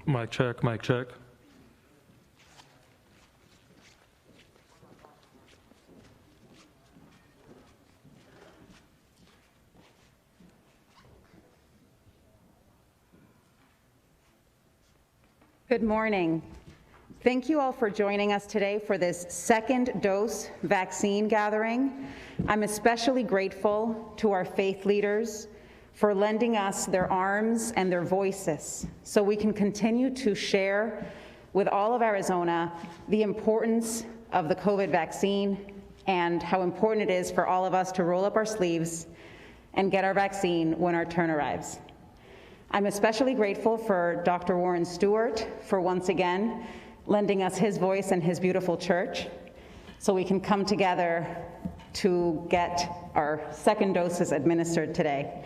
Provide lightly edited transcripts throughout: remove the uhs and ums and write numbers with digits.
Mic check, mic check. Good morning. Thank you all for joining us today for this second dose vaccine gathering. I'm especially grateful to our faith leaders for lending us their arms and their voices so we can continue to share with all of Arizona the importance of the COVID vaccine and how important it is for all of us to roll up our sleeves and get our vaccine when our turn arrives. I'm especially grateful for Dr. Warren Stewart for once again lending us his voice and his beautiful church so we can come together to get our second doses administered today.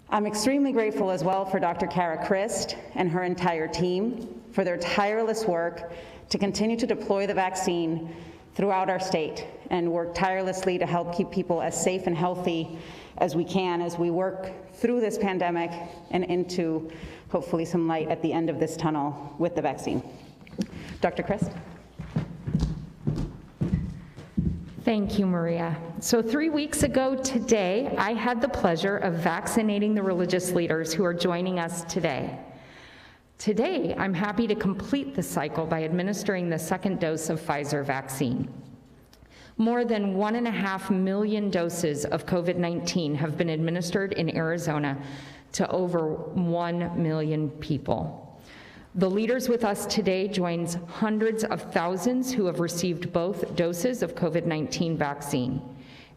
I'm extremely grateful as well for Dr. Kara Christ and her entire team for their tireless work to continue to deploy the vaccine throughout our state and work tirelessly to help keep people as safe and healthy as we can as we work through this pandemic and into hopefully some light at the end of this tunnel with the vaccine. Dr. Christ. Thank you, Maria. So 3 weeks ago today, I had the pleasure of vaccinating the religious leaders who are joining us today. Today, I'm happy to complete the cycle by administering the second dose of Pfizer vaccine. More than 1.5 million doses of COVID-19 have been administered in Arizona to over 1 million people. The leaders with us today joins hundreds of thousands who have received both doses of COVID-19 vaccine.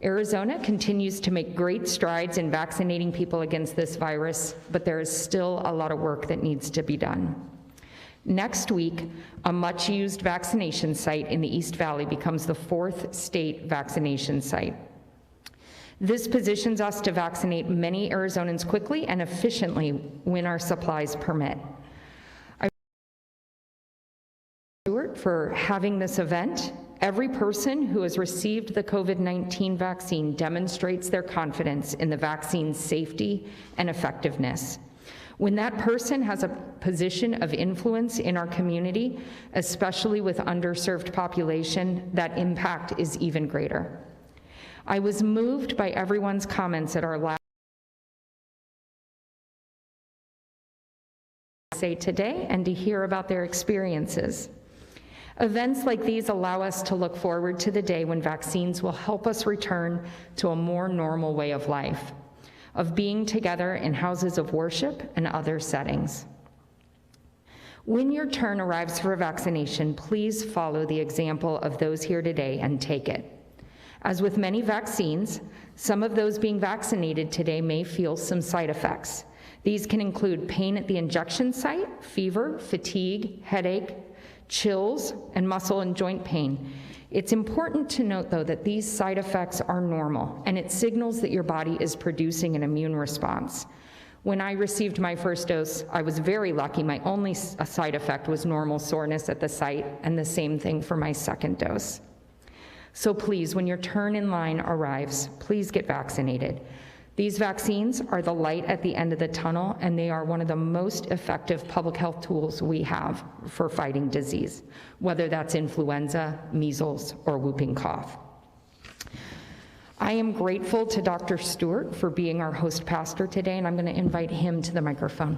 Arizona continues to make great strides in vaccinating people against this virus, but there is still a lot of work that needs to be done. Next week, a much-used vaccination site in the East Valley becomes the 4th state vaccination site. This positions us to vaccinate many Arizonans quickly and efficiently when our supplies permit. For having this event. Every person who has received the COVID-19 vaccine demonstrates their confidence in the vaccine's safety and effectiveness. When that person has a position of influence in our community, especially with underserved population, that impact is even greater. I was moved by everyone's comments at our last say today and to hear about their experiences. Events like these allow us to look forward to the day when vaccines will help us return to a more normal way of life, of being together in houses of worship and other settings. When your turn arrives for vaccination, please follow the example of those here today and take it. As with many vaccines, some of those being vaccinated today may feel some side effects. These can include pain at the injection site, fever, fatigue, headache, chills, and muscle and joint pain. It's important to note, though, that these side effects are normal, and it signals that your body is producing an immune response. When I received my first dose, I was very lucky. My only side effect was normal soreness at the site, and the same thing for my second dose. So please, when your turn in line arrives, please get vaccinated. These vaccines are the light at the end of the tunnel, and they are one of the most effective public health tools we have for fighting disease, whether that's influenza, measles, or whooping cough. I am grateful to Dr. Stewart for being our host pastor today, and I'm going to invite him to the microphone.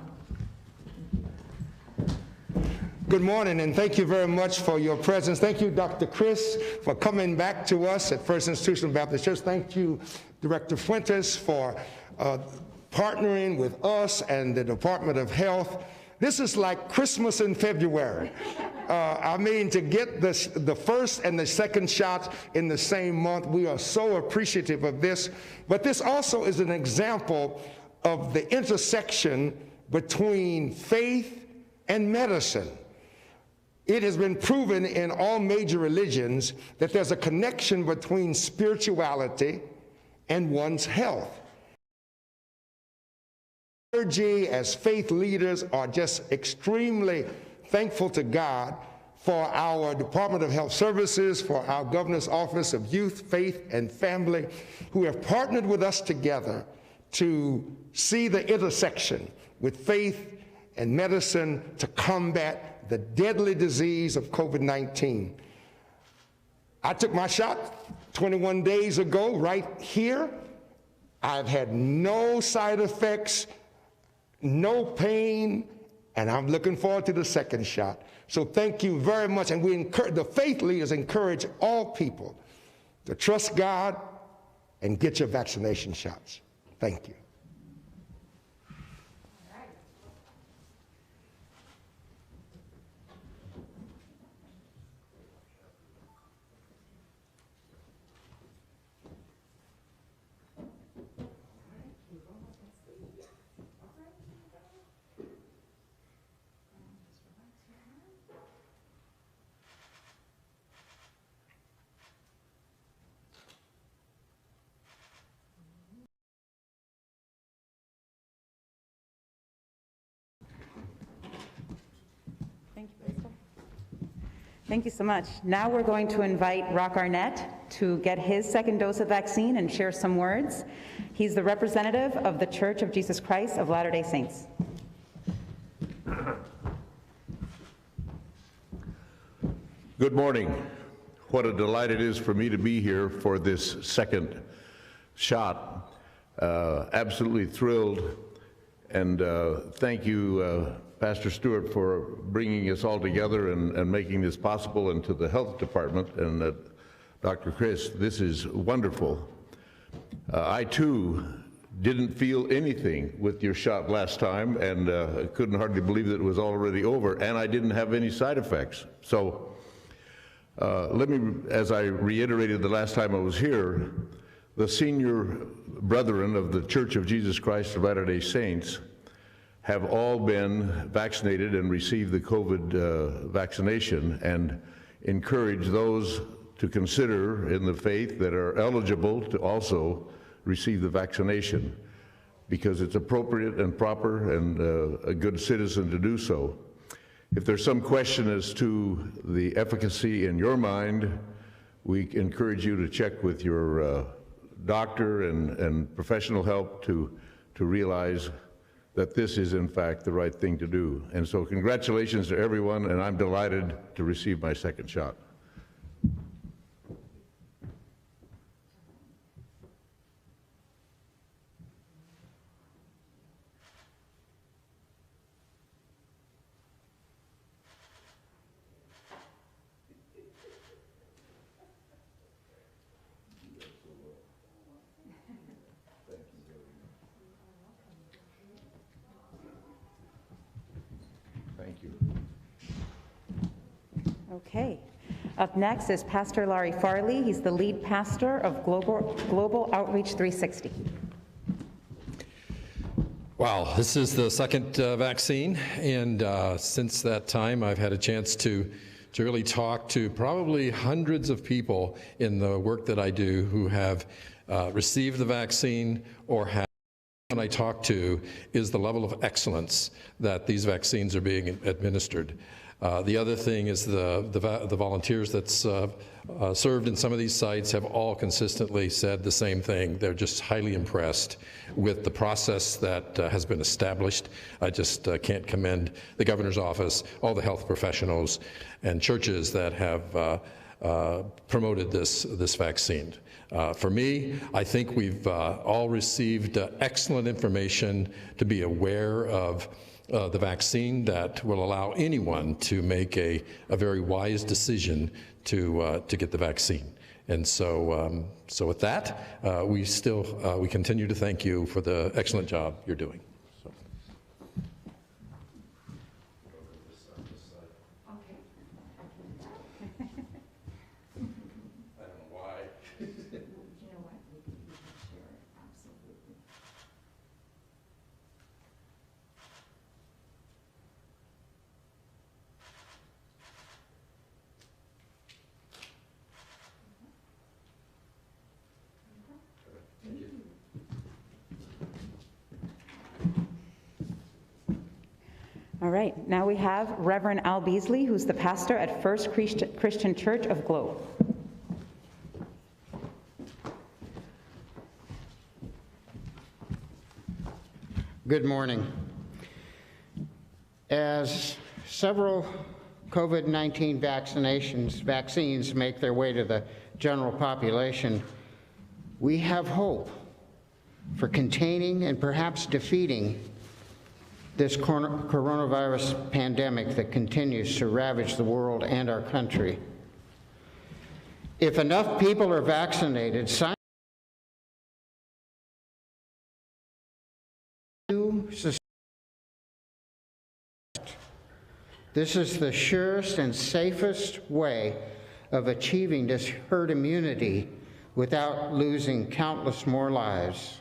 Good morning, and thank you very much for your presence. Thank you, Dr. Chris, for coming back to us at First Institutional Baptist Church. Thank you, Director Fuentes, for partnering with us and the Department of Health. This is like Christmas in February. I mean, to get the first and the second shot in the same month, we are so appreciative of this. But this also is an example of the intersection between faith and medicine. It has been proven in all major religions that there's a connection between spirituality and one's health. Clergy, as faith leaders, are just extremely thankful to God for our Department of Health Services, for our Governor's Office of Youth, Faith, and Family, who have partnered with us together to see the intersection with faith and medicine to combat the deadly disease of COVID-19. I took my shot 21 days ago right here. I've had no side effects, no pain, and I'm looking forward to the second shot. So thank you very much, and we encourage, the faith leaders encourage all people to trust God and get your vaccination shots. Thank you. Thank you so much. Now we're going to invite Rock Arnett to get his second dose of vaccine and share some words. He's the representative of the Church of Jesus Christ of Latter-day Saints. Good morning. What a delight it is for me to be here for this second shot. Absolutely thrilled, and thank you, Pastor Stewart, for bringing us all together and making this possible, and to the health department and Dr. Chris. This is wonderful. I too didn't feel anything with your shot last time, and couldn't hardly believe that it was already over, and I didn't have any side effects. So let me, as I reiterated the last time I was here, the senior brethren of the Church of Jesus Christ of Latter-day Saints have all been vaccinated and received the COVID vaccination, and encourage those to consider in the faith that are eligible to also receive the vaccination, because it's appropriate and proper and a good citizen to do so. If there's some question as to the efficacy in your mind, we encourage you to check with your doctor and professional help to realize that this is in fact the right thing to do. And so congratulations to everyone, and I'm delighted to receive my second shot. Thank you. Okay. Up next is Pastor Laurie Farley. He's the lead pastor of Global Outreach 360. Wow, this is the second vaccine, and since that time I've had a chance to really talk to probably hundreds of people in the work that I do who have received the vaccine or have. What I talk to is the level of excellence that these vaccines are being administered. The other thing is the volunteers that's served in some of these sites have all consistently said the same thing. They're just highly impressed with the process that has been established. I just can't commend the governor's office, all the health professionals, and churches that have promoted this vaccine. For me, I think we've all received excellent information to be aware of the vaccine that will allow anyone to make a very wise decision to get the vaccine. And so, with that, we continue to thank you for the excellent job you're doing. All right, now we have Reverend Al Bailey, who's the pastor at First Christian Church of Globe. Good morning. As several COVID-19 vaccines make their way to the general population, we have hope for containing and perhaps defeating this coronavirus pandemic that continues to ravage the world and our country. If enough people are vaccinated, this is the surest and safest way of achieving this herd immunity without losing countless more lives.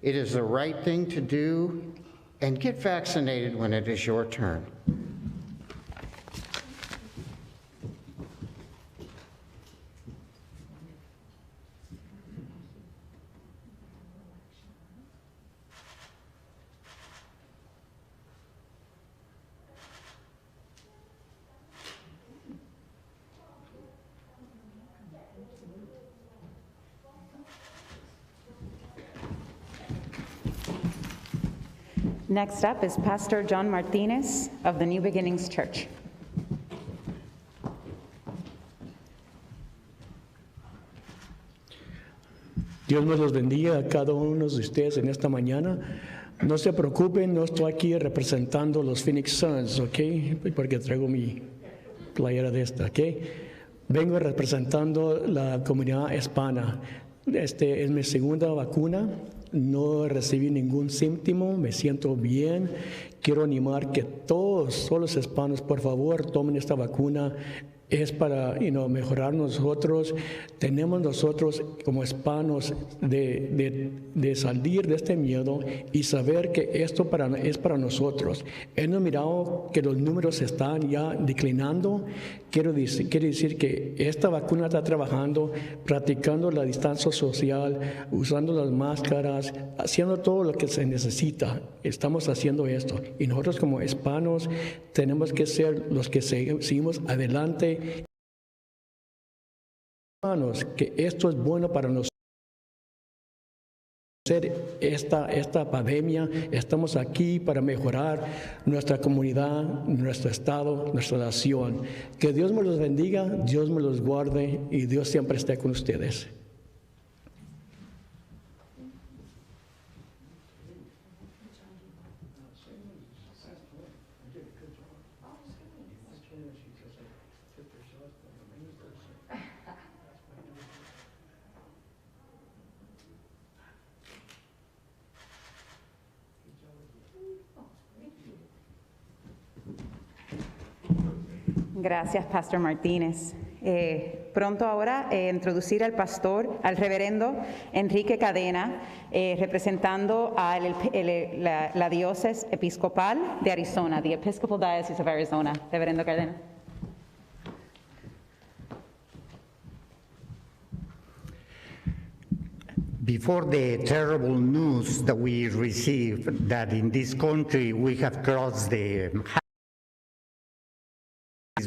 It is the right thing to do, and get vaccinated when it is your turn. Next up is Pastor John Martinez of the New Beginnings Church. Dios me los bendiga a cada uno de ustedes en esta mañana. No se preocupen, no estoy aquí representando los Phoenix Suns, ¿ok? Porque traigo mi playera de esta, ¿ok? Vengo representando la comunidad hispana. Es mi segunda vacuna. No recibí ningún síntoma, me siento bien. Quiero animar que todos los hispanos, por favor, tomen esta vacuna. Es para mejorar nosotros. Tenemos nosotros como hispanos de salir de este miedo y saber que esto es para nosotros. Hemos mirado que los números están ya declinando. Quiere decir que esta vacuna está trabajando, practicando la distancia social, usando las máscaras, haciendo todo lo que se necesita. Estamos haciendo esto. Y nosotros como hispanos tenemos que ser los que seguimos adelante. Hermanos, que esto es bueno para nosotros. Esta pandemia, estamos aquí para mejorar nuestra comunidad, nuestro estado, nuestra nación. Que Dios me los bendiga, Dios me los guarde y Dios siempre esté con ustedes. Gracias, Pastor Martínez. Pronto ahora introducir al pastor, al reverendo Enrique Cadena, representando a la diócesis episcopal de Arizona, the Episcopal Diocese of Arizona. Reverendo Cadena. Before the terrible news that we received that in this country we have crossed the